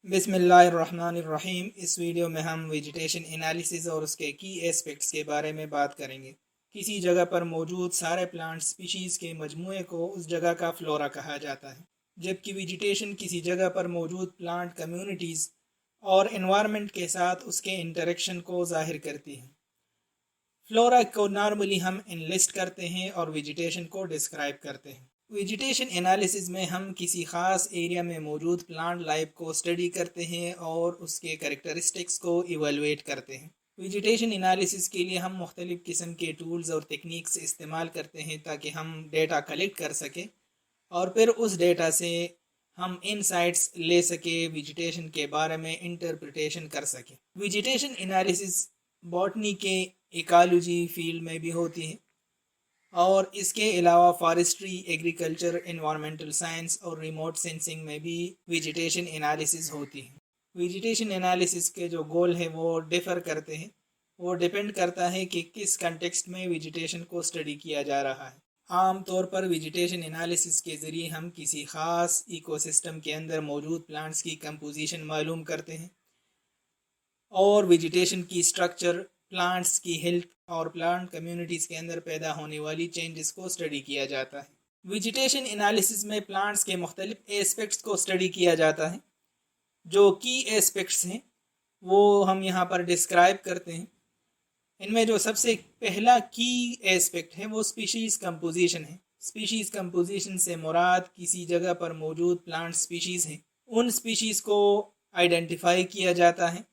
बिस्मिल्लाहिर्रहमानिर्रहीम। इस वीडियो में हम वेजिटेशन एनालिसिस और उसके की एस्पेक्ट्स के बारे में बात करेंगे। किसी जगह पर मौजूद सारे प्लांट स्पीशीज़ के मजमूए को उस जगह का फ्लोरा कहा जाता है, जबकि वेजिटेशन किसी जगह पर मौजूद प्लांट कम्युनिटीज़ और एनवायरनमेंट के साथ उसके इंटरेक्शन को ज़ाहिर करती है। फ्लोरा को नॉर्मली हम एनलिस्ट करते हैं और वेजिटेशन को डिस्क्राइब करते हैं। वेजिटेशन एनालिसिस में हम किसी ख़ास एरिया में मौजूद प्लांट लाइफ को स्टडी करते हैं और उसके कैरेक्टरिस्टिक्स को इवेलुएट करते हैं। वेजिटेशन एनालिसिस के लिए हम मुख्तलिफ़ किस्म के टूल्स और टेक्निक्स इस्तेमाल करते हैं ताकि हम डेटा कलेक्ट कर सकें और फिर उस डेटा से हम इनसाइट्स ले सके, वेजिटेशन के बारे में इंटरप्रिटेशन कर सकें। वेजिटेशन एनालिसिस बॉटनी के इकोलॉजी फील्ड में भी होती है और इसके अलावा फॉरेस्ट्री, एग्रीकल्चर, एनवायरमेंटल साइंस और रिमोट सेंसिंग में भी वेजिटेशन एनालिसिस होती है। वेजिटेशन एनालिसिस के जो गोल है वो डिफ़र करते हैं, वो डिपेंड करता है कि किस कंटेक्स्ट में वेजिटेशन को स्टडी किया जा रहा है। आम तौर पर वेजिटेशन एनालिसिस के ज़रिए हम किसी ख़ास इकोसिस्टम के अंदर मौजूद प्लांट्स की कंपोजिशन मालूम करते हैं और वेजिटेशन की स्ट्रक्चर, प्लांट्स की हेल्थ और प्लांट कम्युनिटीज़ के अंदर पैदा होने वाली चेंजेस को स्टडी किया जाता है। वेजिटेशन एनालिसिस में प्लांट्स के मुख्तलिफ एस्पेक्ट्स को स्टडी किया जाता है। जो की एस्पेक्ट्स हैं वो हम यहाँ पर डिस्क्राइब करते हैं। इनमें जो सबसे पहला की एस्पेक्ट है वो स्पीशीज़ कंपोजिशन है। स्पीशीज़ कंपोजिशन से मुराद किसी जगह पर मौजूद प्लांट स्पीशीज़ हैं, उन स्पीशीज़ को आइडेंटिफाई किया जाता है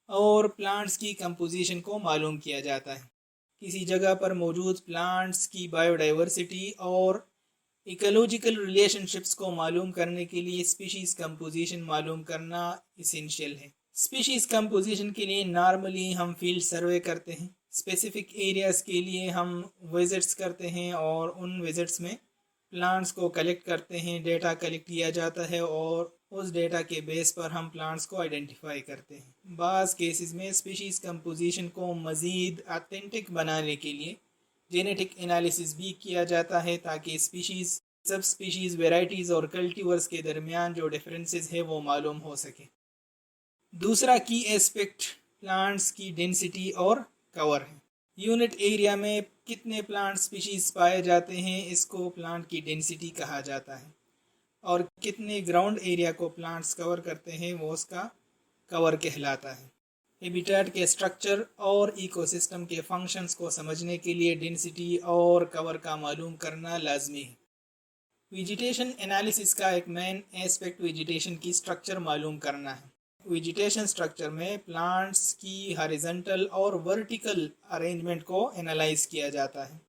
और प्लांट्स की कंपोजिशन को मालूम किया जाता है। किसी जगह पर मौजूद प्लांट्स की बायोडाइवर्सिटी और इकोलॉजिकल रिलेशनशिप्स को मालूम करने के लिए स्पीशीज़ कंपोजिशन मालूम करना इसेंशियल है। स्पीशीज़ कंपोजिशन के लिए नॉर्मली हम फील्ड सर्वे करते हैं। स्पेसिफिक एरियाज़ के लिए हम विजिट्स करते हैं और उन विजिट्स में प्लांट्स को कलेक्ट करते हैं, डेटा कलेक्ट किया जाता है और उस डेटा के बेस पर हम प्लांट्स को आइडेंटिफाई करते हैं। बाज़ केसेस में स्पीशीज़ कंपोजिशन को मज़ीद ऑथेंटिक बनाने के लिए जेनेटिक एनालिसिस भी किया जाता है ताकि स्पीशीज़, सब स्पीशीज़, वेराइटीज़ और कल्टीवर्स के दरमियान जो डिफरेंसेस है वो मालूम हो सके। दूसरा की एस्पेक्ट प्लांट्स की डेंसिटी और कवर है। यूनिट एरिया में कितने प्लांट स्पीशीज़ पाए जाते हैं इसको प्लांट की डेंसिटी कहा जाता है और कितने ग्राउंड एरिया को प्लांट्स कवर करते हैं वो उसका कवर कहलाता है। हैबिटेट के स्ट्रक्चर और इकोसिस्टम के फंक्शंस को समझने के लिए डेंसिटी और कवर का मालूम करना लाजमी है। वेजिटेशन एनालिसिस का एक मेन एस्पेक्ट वेजिटेशन की स्ट्रक्चर मालूम करना है। वेजिटेशन स्ट्रक्चर में प्लांट्स की हॉरिजॉन्टल और वर्टिकल अरेंजमेंट को एनालाइज किया जाता है।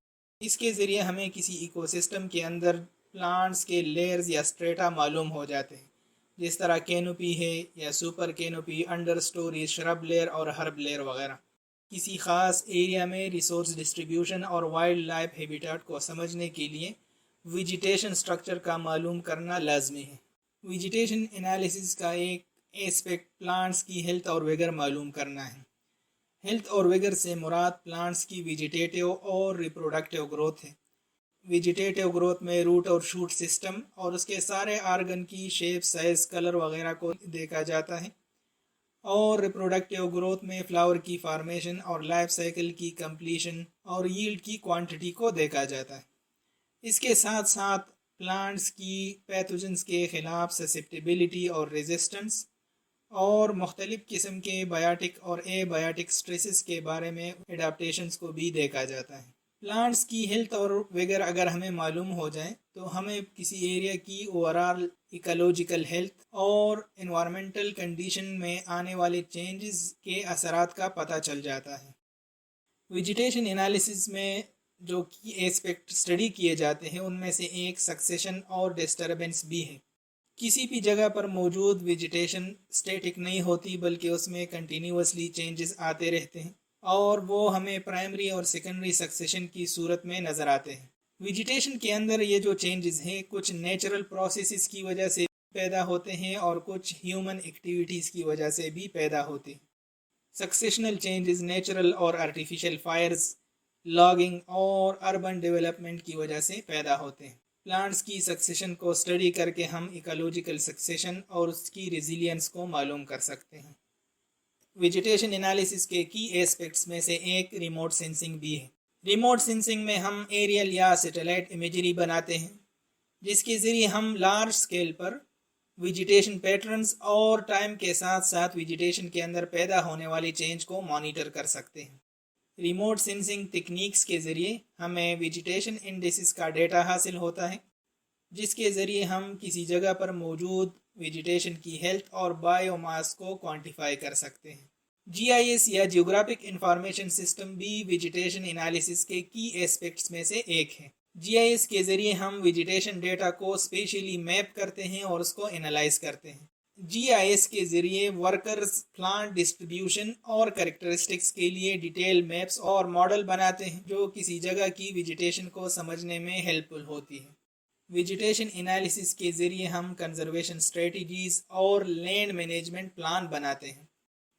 इसके ज़रिए हमें किसी इकोसिस्टम के अंदर प्लांट्स के लेयर्स या स्ट्रेटा मालूम हो जाते हैं, जिस तरह कैनोपी है या super canopy, under story, shrub layer और हर्ब लेयर वगैरह। किसी ख़ास एरिया में रिसोर्स डिस्ट्रीब्यूशन और वाइल्ड लाइफ हैबिटेट को समझने के लिए वेजिटेशन स्ट्रक्चर का मालूम करना लाजमी है। वेजिटेशन एनालिसिस का एक एस्पेक्ट प्लांट्स की हेल्थ और विगर मालूम करना है। हेल्थ और विगर से मुराद प्लांट्स की वेजिटेटिव और रिप्रोडक्टिव ग्रोथ है। वेजिटेटिव ग्रोथ में रूट और शूट सिस्टम और उसके सारे आर्गन की शेप, साइज, कलर वगैरह को देखा जाता है और रिप्रोडक्टिव ग्रोथ में फ्लावर की फॉर्मेशन और लाइफ साइकिल की कंप्लीशन और यील्ड की क्वांटिटी को देखा जाता है। इसके साथ साथ प्लांट्स की पैथोजन्स के ख़िलाफ़ ससेप्टिबिलिटी और रेजिस्टेंस और मुख्तलिफ़ किस्म के बायोटिक और एबायोटिक स्ट्रेसेस के बारे में एडाप्टेशंस को भी देखा जाता है। प्लांट्स की हेल्थ और विगर अगर हमें मालूम हो जाए तो हमें किसी एरिया की ओवरऑल इकोलॉजिकल हेल्थ और एनवायरमेंटल कंडीशन में आने वाले चेंजेस के असरात का पता चल जाता है। वेजिटेशन एनालिसिस में जो की एस्पेक्ट स्टडी किए जाते हैं उनमें से एक सक्सेशन और डिस्टर्बेंस भी है। किसी भी जगह पर मौजूद वेजिटेशन स्टैटिक नहीं होती बल्कि उसमें कंटिन्यूसली चेंजेस आते रहते हैं और वो हमें प्राइमरी और सेकेंडरी सक्सेशन की सूरत में नज़र आते हैं। वेजिटेशन के अंदर ये जो चेंजेस हैं कुछ नेचुरल प्रोसेसेस की वजह से पैदा होते हैं और कुछ ह्यूमन एक्टिविटीज़ की वजह से भी पैदा होते हैं। सक्सेशनल चेंजेस नेचुरल और आर्टिफिशियल फायर्स, लॉगिंग और अर्बन डेवलपमेंट की वजह से पैदा होते हैं। प्लांट्स की सक्सेशन को स्टडी करके हम इकोलॉजिकल सक्सेशन और उसकी रेजिलियंस को मालूम कर सकते हैं। वेजिटेशन एनालिसिस के की एस्पेक्ट्स में से एक रिमोट सेंसिंग भी है। रिमोट सेंसिंग में हम एरियल या सैटेलाइट इमेजरी बनाते हैं, जिसके ज़रिए हम लार्ज स्केल पर वेजिटेशन पैटर्न्स और टाइम के साथ साथ वेजिटेशन के अंदर पैदा होने वाली चेंज को मॉनिटर कर सकते हैं। रिमोट सेंसिंग टेक्निक्स के ज़रिए हमें वेजिटेशन इंडिसेस का डेटा हासिल होता है, जिसके ज़रिए हम किसी जगह पर मौजूद वेजिटेशन की हेल्थ और बायोमास को क्वांटिफाई कर सकते हैं। GIS या जियोग्राफिक इंफॉर्मेशन सिस्टम भी वेजिटेशन एनालिसिस के की एस्पेक्ट्स में से एक है। GIS के ज़रिए हम वेजिटेशन डेटा को स्पेशली मैप करते हैं और उसको एनालाइज करते हैं। GIS के ज़रिए वर्कर्स प्लांट डिस्ट्रीब्यूशन और कैरेक्टरिस्टिक्स के लिए डिटेल मैप्स और मॉडल बनाते हैं, जो किसी जगह की वेजिटेशन को समझने में हेल्पफुल होती है। वेजिटेशन एनालिसिस के ज़रिए हम कंजर्वेशन स्ट्रेटजीज और लैंड मैनेजमेंट प्लान बनाते हैं।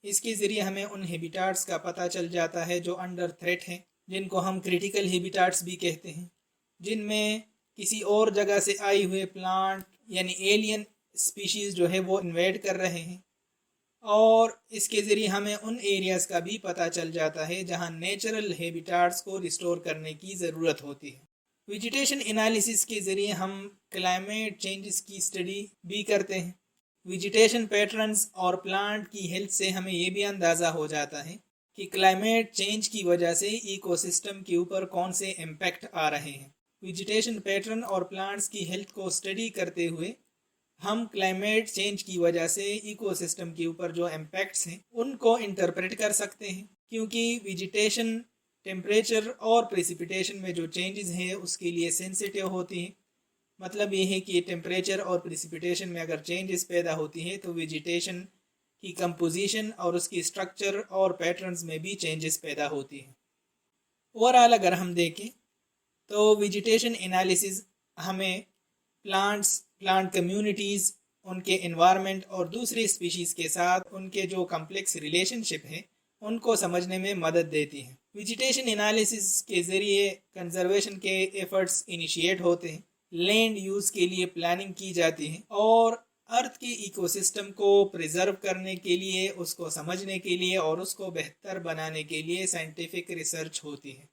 इसके ज़रिए हमें उन हैबिटाट्स का पता चल जाता है जो अंडर थ्रेट हैं, जिनको हम क्रिटिकल हैबिटाट्स भी कहते हैं, जिनमें किसी और जगह से आई हुए प्लांट यानी एलियन स्पीशीज़ जो है वो इन्वेड कर रहे हैं। और इसके ज़रिए हमें उन एरियाज़ का भी पता चल जाता है जहां नेचुरल हैबिटाट्स को रिस्टोर करने की ज़रूरत होती है। वेजिटेशन एनालिसिस के ज़रिए हम क्लाइमेट चेंजेस की स्टडी भी करते हैं। वेजिटेशन पैटर्न्स और प्लांट की हेल्थ से हमें ये भी अंदाज़ा हो जाता है कि क्लाइमेट चेंज की वजह से इकोसिस्टम के ऊपर कौन से इम्पैक्ट आ रहे हैं। वेजिटेशन पैटर्न और प्लांट्स की हेल्थ को स्टडी करते हुए हम क्लाइमेट चेंज की वजह से इकोसिस्टम के ऊपर जो इम्पैक्ट्स हैं उनको इंटरप्रेट कर सकते हैं, क्योंकि वेजिटेशन टेम्परेचर और प्रेसिपिटेशन में जो चेंजेस हैं उसके लिए सेंसिटिव होती हैं। मतलब ये है कि टेम्परेचर और प्रेसिपिटेशन में अगर चेंजेस पैदा होती है तो वेजिटेशन की कंपोजिशन और उसकी स्ट्रक्चर और पैटर्न्स में भी चेंजेस पैदा होती हैं। ओवरऑल अगर हम देखें तो वेजिटेशन एनालिसिस हमें प्लांट कम्युनिटीज़, उनके एनवायरनमेंट और दूसरी स्पीशीज़ के साथ उनके जो कम्प्लेक्स रिलेशनशिप हैं उनको समझने में मदद देती है। वेजिटेशन एनालिसिस के ज़रिए कंजर्वेशन के एफर्ट्स इनिशिएट होते हैं, लैंड यूज़ के लिए प्लानिंग की जाती है और अर्थ के इकोसिस्टम को प्रिजर्व करने के लिए, उसको समझने के लिए और उसको बेहतर बनाने के लिए साइंटिफिक रिसर्च होती है।